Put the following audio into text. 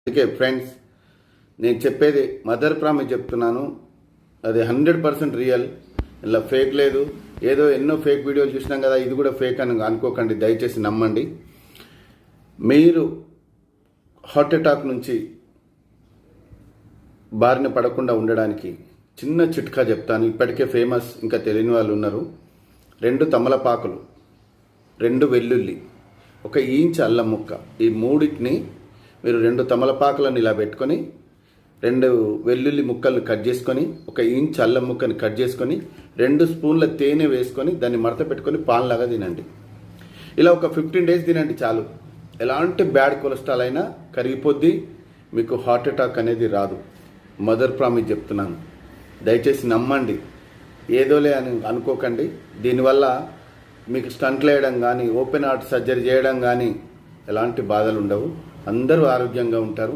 అందుకే ఫ్రెండ్స్, నేను చెప్పేది మదర్ ప్రామిస్ చెప్తున్నాను. అది 100% రియల్. ఇలా ఫేక్ లేదు. ఏదో ఎన్నో ఫేక్ వీడియోలు చూసినాం కదా, ఇది కూడా ఫేక్ అని అనుకోకండి. దయచేసి నమ్మండి. మీరు హార్ట్ అటాక్ నుంచి బారిన పడకుండా ఉండడానికి చిన్న చిట్కా చెప్తాను. ఇప్పటికే ఫేమస్, ఇంకా తెలియని వాళ్ళు ఉన్నారు. 2 తమలపాకులు, 2 వెల్లుల్లి, 1 ఇంచ్ అల్లం ముక్క, ఈ మూడింటిని మీరు 2 తమలపాకులను ఇలా పెట్టుకొని 2 వెల్లుల్లి ముక్కలను కట్ చేసుకొని 1 ఇంచ్ అల్లం ముక్కని కట్ చేసుకొని 2 స్పూన్ల తేనె వేసుకొని దాన్ని మడత పెట్టుకొని పాన్లాగా తినండి. ఇలా ఒక 15 డేస్ తినండి చాలు. ఎలాంటి బ్యాడ్ కొలెస్ట్రాల్ అయినా కరిగిపోద్ది. మీకు హార్ట్ అటాక్ అనేది రాదు. మదర్ ప్రామిస్ చెప్తున్నాను. దయచేసి నమ్మండి. ఏదోలే అని అనుకోకండి. దీనివల్ల మీకు స్టంట్లు వేయడం కానీ, ఓపెన్ హార్ట్ సర్జరీ చేయడం కానీ ఎలాంటి బాధలు ఉండవు. అందరూ ఆరోగ్యంగా ఉంటారు.